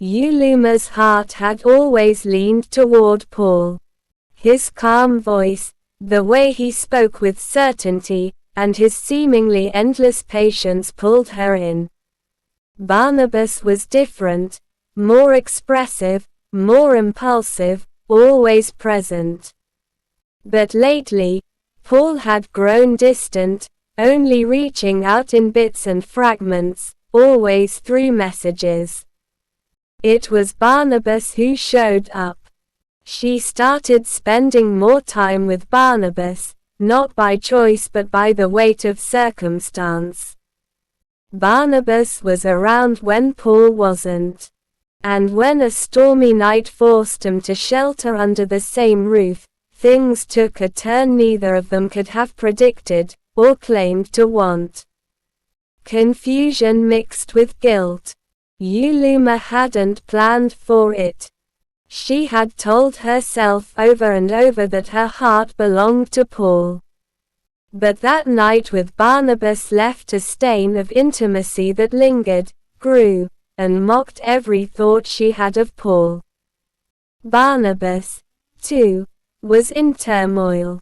Yuluma's heart had always leaned toward Paul. His calm voice, the way he spoke with certainty, and his seemingly endless patience pulled her in. Barnabas was different, more expressive, more impulsive, always present. But lately, Paul had grown distant, only reaching out in bits and fragments, always through messages. It was Barnabas who showed up. She started spending more time with Barnabas, not by choice but by the weight of circumstance. Barnabas was around when Paul wasn't. And when a stormy night forced them to shelter under the same roof, things took a turn neither of them could have predicted, or claimed to want. Confusion mixed with guilt. Yuluma hadn't planned for it. She had told herself over and over that her heart belonged to Paul. But that night with Barnabas left a stain of intimacy that lingered, grew, and mocked every thought she had of Paul. Barnabas, too, was in turmoil.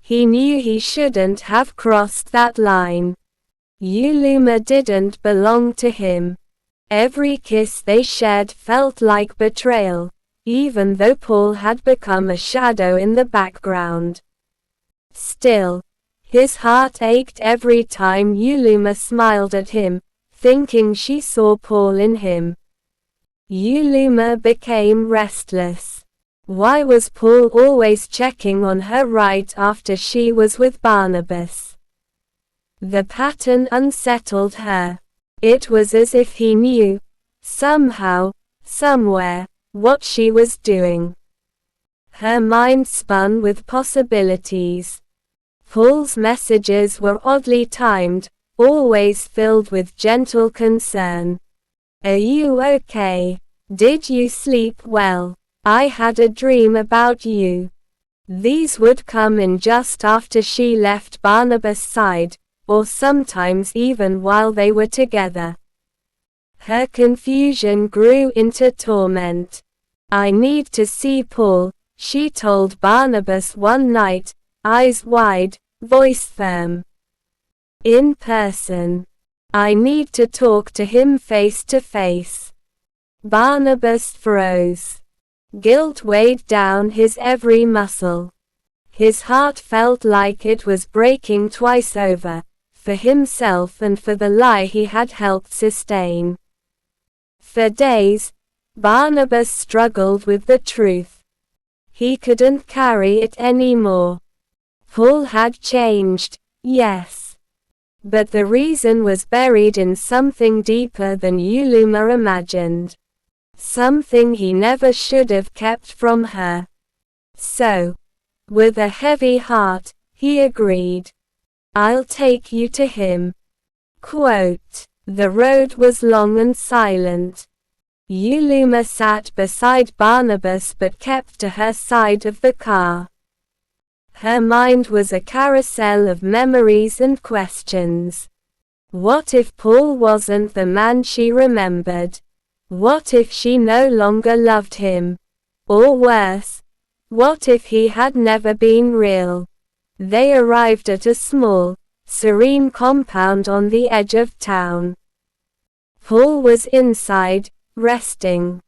He knew he shouldn't have crossed that line. Yuluma didn't belong to him. Every kiss they shared felt like betrayal, even though Paul had become a shadow in the background. Still, his heart ached every time Yuluma smiled at him, thinking she saw Paul in him. Yuluma became restless. Why was Paul always checking on her right after she was with Barnabas? The pattern unsettled her. It was as if he knew, somehow, somewhere, what she was doing. Her mind spun with possibilities. Paul's messages were oddly timed, always filled with gentle concern. "Are you okay? Did you sleep well? I had a dream about you." These would come in just after she left Barnabas' side, or sometimes even while they were together. Her confusion grew into torment. "I need to see Paul," she told Barnabas one night, eyes wide, voice firm. "In person. I need to talk to him face to face." Barnabas froze. Guilt weighed down his every muscle. His heart felt like it was breaking twice over, for himself and for the lie he had helped sustain. For days, Barnabas struggled with the truth. He couldn't carry it anymore. Paul had changed, yes. But the reason was buried in something deeper than Yuluma imagined. Something he never should have kept from her. So, with a heavy heart, he agreed. "I'll take you to him." Quote, "The road was long and silent. Yuluma sat beside Barnabas but kept to her side of the car. Her mind was a carousel of memories and questions. What if Paul wasn't the man she remembered? What if she no longer loved him? Or worse, what if he had never been real? They arrived at a small, serene compound on the edge of town. Paul was inside, resting.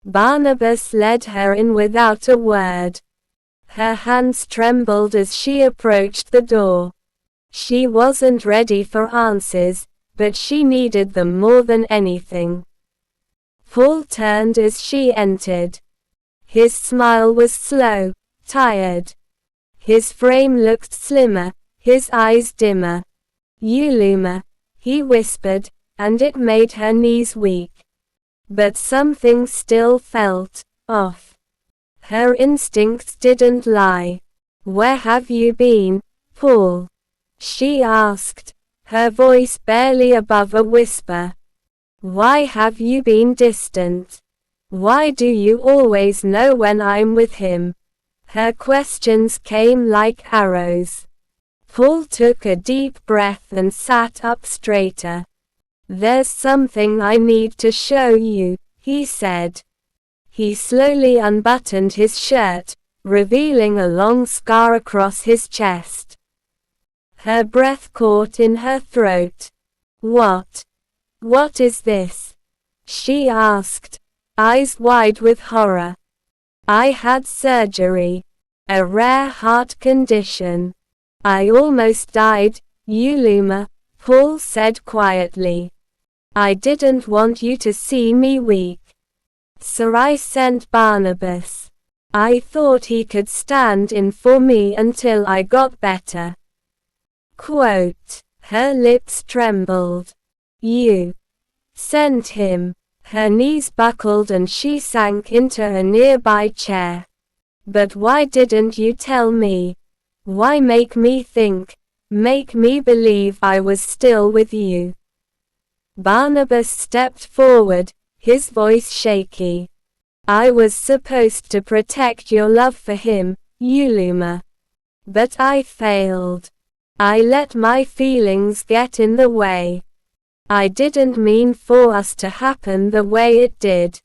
Barnabas led her in without a word. Her hands trembled as she approached the door. She wasn't ready for answers, but she needed them more than anything. Paul turned as she entered. His smile was slow, tired. His frame looked slimmer, his eyes dimmer. "Yuluma," he whispered, and it made her knees weak. But something still felt off. Her instincts didn't lie. "Where have you been, Paul?" she asked, her voice barely above a whisper. "Why have you been distant? Why do you always know when I'm with him?" Her questions came like arrows. Paul took a deep breath and sat up straighter. "There's something I need to show you," he said. He slowly unbuttoned his shirt, revealing a long scar across his chest. Her breath caught in her throat. What is this? She asked, eyes wide with horror. I had surgery. A rare heart condition. I almost died, Yuluma, Paul said quietly. I didn't want you to see me weak. So I sent Barnabas. I thought he could stand in for me until I got better. Quote. Her lips trembled. You sent him. Her knees buckled and she sank into a nearby chair. But why didn't you tell me? Why make me think, make me believe I was still with you? Barnabas stepped forward, his voice shaky. I was supposed to protect your love for him, Yuluma. But I failed. I let my feelings get in the way. I didn't mean for us to happen the way it did.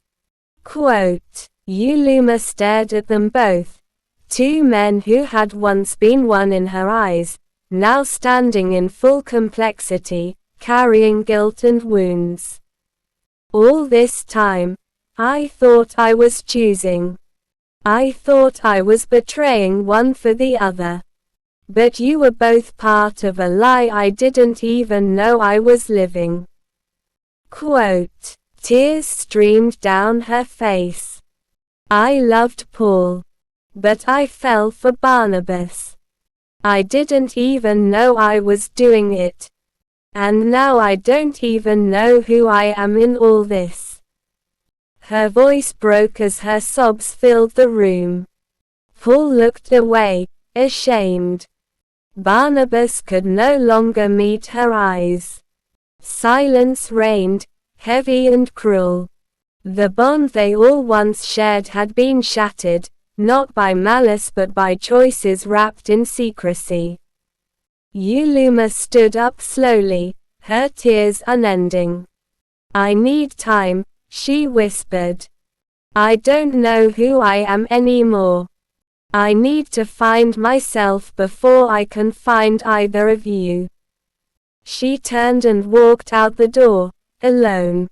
Quote. Yuluma stared at them both. Two men who had once been one in her eyes, now standing in full complexity, carrying guilt and wounds. All this time, I thought I was choosing. I thought I was betraying one for the other. But you were both part of a lie I didn't even know I was living. Quote. Tears streamed down her face. I loved Paul. But I fell for Barnabas. I didn't even know I was doing it. And now I don't even know who I am in all this. Her voice broke as her sobs filled the room. Paul looked away, ashamed. Barnabas could no longer meet her eyes. Silence reigned, heavy and cruel. The bond they all once shared had been shattered, not by malice but by choices wrapped in secrecy. Yuluma stood up slowly, her tears unending. I need time, she whispered. I don't know who I am anymore. I need to find myself before I can find either of you. She turned and walked out the door, alone.